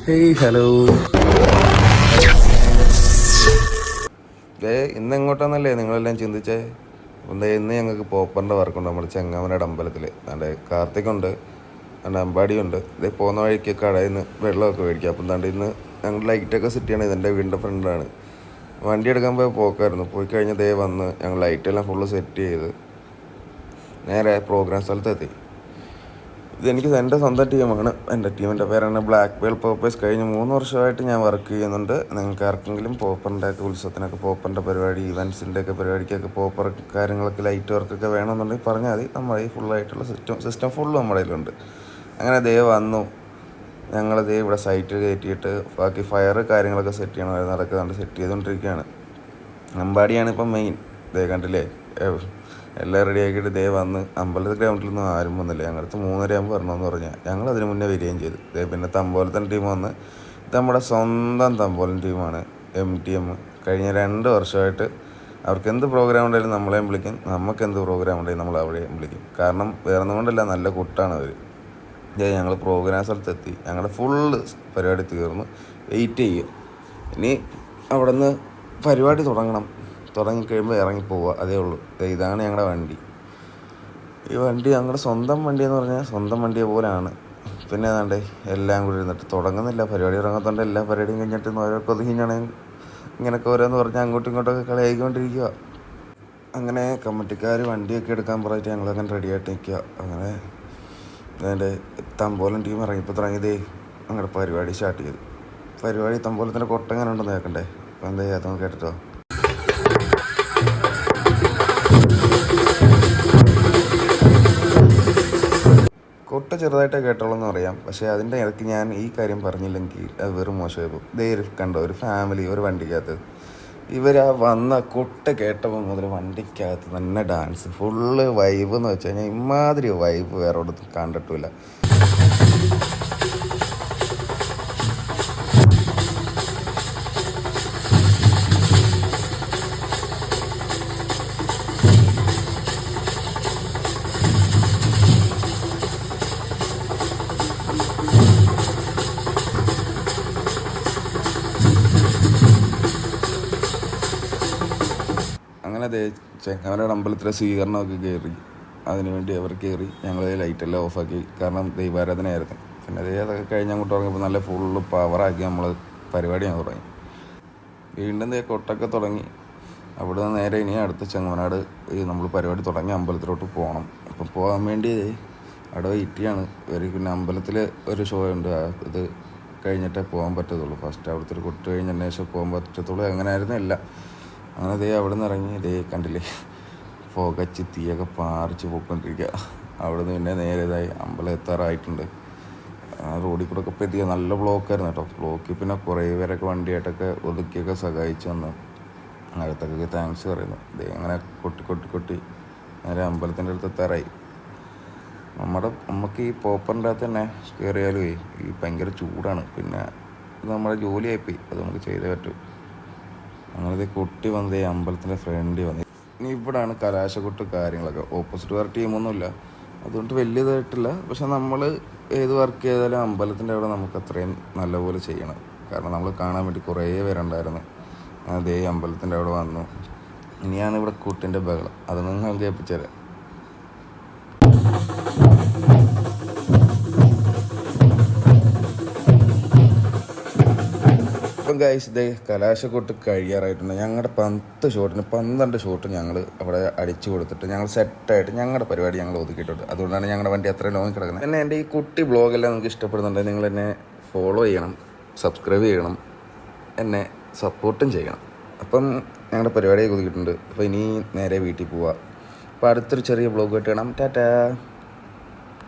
Hey hello, ഇന്ന് എങ്ങോട്ടാന്നല്ലേ നിങ്ങളെല്ലാം ചിന്തിച്ചേ? ഇന്ന് ഞങ്ങൾക്ക് പോപ്പറിൻ്റെ വർക്കുണ്ട് നമ്മുടെ ചെങ്ങാമനയുടെ അമ്പലത്തിൽ. അതെ, കാർത്തികുണ്ട്, എൻ്റെ അമ്പാടിയുണ്ട്. ഇതേ പോകുന്ന വഴിക്ക് കടയിൽ നിന്ന് വെള്ളമൊക്കെ മേടിക്കുക. അപ്പം എന്താണ്ട് ഇന്ന് ഞങ്ങൾ ലൈറ്റൊക്കെ സെറ്റ് ചെയ്യണം. ഇതെൻ്റെ വീടിൻ്റെ ഫ്രണ്ടാണ്. വണ്ടി എടുക്കാൻ പോയി പോക്കായിരുന്നു. പോയി കഴിഞ്ഞ് ദേ വന്ന് ഞങ്ങൾ ലൈറ്റെല്ലാം ഫുള്ള് സെറ്റ് ചെയ്ത് നേരെ പ്രോഗ്രാം സ്ഥലത്തെത്തി. ഇതെനിക്ക് എൻ്റെ സ്വന്തം ടീമാണ്. എൻ്റെ ടീമിൻ്റെ പേരാണ് ബ്ലാക്ക് ബെൽ പോപ്പേഴ്സ്. കഴിഞ്ഞ് 3 വർഷമായിട്ട് ഞാൻ വർക്ക് ചെയ്യുന്നുണ്ട്. നിങ്ങൾക്ക് ആർക്കെങ്കിലും പോപ്പറിൻ്റെ ഒക്കെ ഉത്സവത്തിനൊക്കെ, പോപ്പറിൻ്റെ പരിപാടി, ഇവൻസിൻ്റെ ഒക്കെ പരിപാടിക്കൊക്കെ പോപ്പർ കാര്യങ്ങളൊക്കെ ലൈറ്റ് വർക്കൊക്കെ വേണമെന്നുണ്ടെങ്കിൽ പറഞ്ഞാൽ മതി. നമ്മുടെ ഈ ഫുള്ളായിട്ടുള്ള സിസ്റ്റം ഫുള്ള് നമ്മുടെ കയ്യിലുണ്ട്. അങ്ങനെ ദേ വന്നു. ഞങ്ങൾ ദേ ഇവിടെ സൈറ്റ് കയറ്റിയിട്ട് ബാക്കി ഫയർ കാര്യങ്ങളൊക്കെ സെറ്റ് ചെയ്യണമായിരുന്നു. അതൊക്കെ കണ്ട് സെറ്റ് ചെയ്തുകൊണ്ടിരിക്കുകയാണ്. അമ്പാടിയാണ് ഇപ്പം മെയിൻ. ദേ കണ്ടില്ലേ, എല്ലാം റെഡി ആക്കിയിട്ട് ദേ വന്ന് അമ്പലത്തിൽ ഗ്രൗണ്ടിലൊന്നും ആരും വന്നില്ല. ഞങ്ങളടുത്ത് 3:30 ആകുമ്പോൾ വരണമെന്ന് പറഞ്ഞാൽ ഞങ്ങൾ അതിന് മുന്നേ വരികയും ചെയ്തു. ദേ പിന്നെ തമ്പോലത്തിൻ്റെ ടീം വന്ന്, ഇത് നമ്മുടെ സ്വന്തം തമ്പോലൻ ടീമാണ് MTM. കഴിഞ്ഞ 2 വർഷമായിട്ട് അവർക്ക് എന്ത് പ്രോഗ്രാം ഉണ്ടെങ്കിലും നമ്മളെയും വിളിക്കും, നമുക്ക് എന്ത് പ്രോഗ്രാം ഉണ്ടെങ്കിലും നമ്മൾ അവിടെയും വിളിക്കും. കാരണം വേറൊന്നും കൊണ്ടല്ല, നല്ല കൂട്ടാണ് അവർ. ഞങ്ങൾ പ്രോഗ്രാം സ്ഥലത്തെത്തി. ഞങ്ങളുടെ ഫുള്ള് പരിപാടി തീർന്ന് വെയിറ്റ് ചെയ്യും. ഇനി അവിടെ നിന്ന് പരിപാടി തുടങ്ങിക്കഴിയുമ്പോൾ ഇറങ്ങിപ്പോവുക, അതേ ഉള്ളൂ. ഇതാണ് ഞങ്ങളുടെ വണ്ടി. ഈ വണ്ടി ഞങ്ങളുടെ സ്വന്തം വണ്ടിയെന്ന് പറഞ്ഞാൽ സ്വന്തം വണ്ടിയെ പോലെയാണ്. പിന്നെ ഏതാണ്ട് എല്ലാം കൂടി ഇരുന്നിട്ട് തുടങ്ങുന്നില്ല. പരിപാടി ഇറങ്ങാത്തതുകൊണ്ട് എല്ലാ പരിപാടിയും കഴിഞ്ഞിട്ട് ഓരോക്കെ ഒതുങ്ങിഞ്ഞാണ് ഇങ്ങനെയൊക്കെ ഓരോന്ന് പറഞ്ഞാൽ അങ്ങോട്ടും ഇങ്ങോട്ടൊക്കെ കളിയായിക്കൊണ്ടിരിക്കുക. അങ്ങനെ കമ്മിറ്റിക്കാർ വണ്ടിയൊക്കെ എടുക്കാൻ പറഞ്ഞിട്ട് ഞങ്ങളങ്ങനെ റെഡിയായിട്ട് നിൽക്കുക. അങ്ങനെ അതിൻ്റെ തമ്പോലൻ ടീം ഇറങ്ങിയപ്പോൾ തുടങ്ങിയതേ ഞങ്ങളുടെ പരിപാടി സ്റ്റാർട്ട് ചെയ്തു. പരിപാടി തമ്പോലത്തിൻ്റെ കൊട്ടങ്ങനെ ഉണ്ടെന്ന് കേൾക്കണ്ടേ? അപ്പോൾ എന്താ ചെയ്യാത്തതെന്ന് കേട്ടിട്ടോ. കൊട്ട ചെറുതായിട്ടേ കേട്ടോളൂ എന്ന് പറയാം. പക്ഷേ അതിൻ്റെ ഇടയ്ക്ക് ഞാൻ ഈ കാര്യം പറഞ്ഞില്ലെങ്കിൽ അത് വെറും മോശമായി പോകും. ദേ കണ്ടോ, ഒരു ഫാമിലി ഒരു വണ്ടിക്കകത്ത് ഇവർ ആ വന്ന കൊട്ട കേട്ടപ്പോൾ മുതൽ വണ്ടിക്കകത്ത് തന്നെ ഡാൻസ് ഫുള്ള് വൈബ് എന്ന് വെച്ച് കഴിഞ്ഞാൽ ഇമാതിരി വൈബ് വേറെ ഒരിടത്തും കണ്ടിട്ടില്ല. അങ്ങനെ ചെങ്ങാമനയുടെ അമ്പലത്തിലെ സ്വീകരണമൊക്കെ കയറി. അതിനുവേണ്ടി അവർ കയറി. ഞങ്ങൾ ലൈറ്റെല്ലാം ഓഫാക്കി, കാരണം ദൈവാരാധനയായിരുന്നു. പിന്നെ അതൊക്കെ കഴിഞ്ഞ് അങ്ങോട്ട് തുടങ്ങിയപ്പോൾ നല്ല ഫുള്ള് പവറാക്കി നമ്മൾ പരിപാടി ഞാൻ തുടങ്ങി. വീണ്ടും കൊട്ടൊക്കെ തുടങ്ങി. അവിടെ നിന്ന് നേരെ ഇനി അടുത്ത ചെങ്ങമനാട് നമ്മൾ പരിപാടി തുടങ്ങി അമ്പലത്തിലോട്ട് പോകണം. അപ്പം പോകാൻ വേണ്ടി അവിടെ വെയിറ്റിയാണ്. പിന്നെ അമ്പലത്തിൽ ഒരു ഷോ ഉണ്ട്, ഇത് കഴിഞ്ഞിട്ടേ പോകാൻ പറ്റത്തുള്ളൂ. ഫസ്റ്റ് അവിടുത്തെ ഒരു കൊട്ട് കഴിഞ്ഞതിന് ശേഷം പോകാൻ പറ്റത്തുള്ളൂ. അങ്ങനെ ആയിരുന്നു അല്ല. അങ്ങനെ അവിടെ നിന്ന് ഇറങ്ങി കണ്ടില്ലേ, പുകച്ച് തീയൊക്കെ പാറിച്ച് പോയിക്കൊണ്ടിരിക്കുക. അവിടെ നിന്ന് പിന്നെ നേരെ അമ്പലം എത്താറായിട്ടുണ്ട്. റോഡിൽ കൂടെ ഒക്കെ എത്തിയ നല്ല ബ്ലോക്കായിരുന്നു കേട്ടോ. ബ്ലോക്കിൽ പിന്നെ കുറേ പേരൊക്കെ വണ്ടിയായിട്ടൊക്കെ ഒതുക്കിയൊക്കെ സഹായിച്ചു വന്നു. അടുത്തൊക്കെ താങ്ക്സ് പറയുന്നു. അങ്ങനെ കൊട്ടി നേരെ അമ്പലത്തിൻ്റെ അടുത്ത് എത്താറായി. നമുക്ക് ഈ പോപ്പറിൻ്റെ അകത്ത് തന്നെ കയറിയാലും ഈ ഭയങ്കര ചൂടാണ്. പിന്നെ ഇത് നമ്മുടെ ജോലിയായിപ്പോയി, അത് നമുക്ക് ചെയ്തേ പറ്റൂ. അങ്ങനെ കൊട്ടി വന്നത് അമ്പലത്തിൻ്റെ ഫ്രണ്ടിൽ വന്നു. ഇനി ഇവിടെയാണ് കലാശക്കൊട്ട് കാര്യങ്ങളൊക്കെ. ഓപ്പോസിറ്റ് വേറെ ടീമൊന്നുമില്ല, അതുകൊണ്ട് വലിയതായിട്ടില്ല. പക്ഷെ നമ്മൾ ഏത് വർക്ക് ചെയ്താലും അമ്പലത്തിൻ്റെ അവിടെ നമുക്ക് അത്രയും നല്ലപോലെ ചെയ്യണം. കാരണം നമ്മൾ കാണാൻ വേണ്ടി കുറേ പേരുണ്ടായിരുന്നു. അതേ അമ്പലത്തിൻ്റെ അവിടെ വന്നു. ഇനിയാണ് ഇവിടെ കൂട്ടിൻ്റെ ബഹളം, അത് നിങ്ങൾ കേൾപ്പിച്ചു തരാം. ഇപ്പം ഗൈസ് കലാശക്കൊട്ട് കഴിയാറായിട്ടുണ്ട്. ഞങ്ങളുടെ 12 ഷോട്ട് ഞങ്ങൾ അവിടെ അടിച്ചു കൊടുത്തിട്ട് ഞങ്ങൾ സെറ്റായിട്ട് ഞങ്ങളുടെ പരിപാടി ഞങ്ങൾ ഒതുക്കിയിട്ടുണ്ട്. അതുകൊണ്ടാണ് ഞങ്ങളുടെ വണ്ടി അത്രയും ലോങ്ങി കിടക്കുന്നത്. പിന്നെ എൻ്റെ ഈ കുട്ടി ബ്ലോഗെല്ലാം നിങ്ങൾക്ക് ഇഷ്ടപ്പെടുന്നുണ്ടെങ്കിൽ നിങ്ങൾ എന്നെ ഫോളോ ചെയ്യണം, സബ്സ്ക്രൈബ് ചെയ്യണം, എന്നെ സപ്പോർട്ടും ചെയ്യണം. അപ്പം ഞങ്ങളുടെ പരിപാടിയൊക്കെ ഒതുക്കിയിട്ടുണ്ട്. അപ്പോൾ ഇനി നേരെ വീട്ടിൽ പോവാം. അപ്പോൾ അടുത്തൊരു ചെറിയ ബ്ലോഗ് കിട്ടണം. ടാറ്റാ.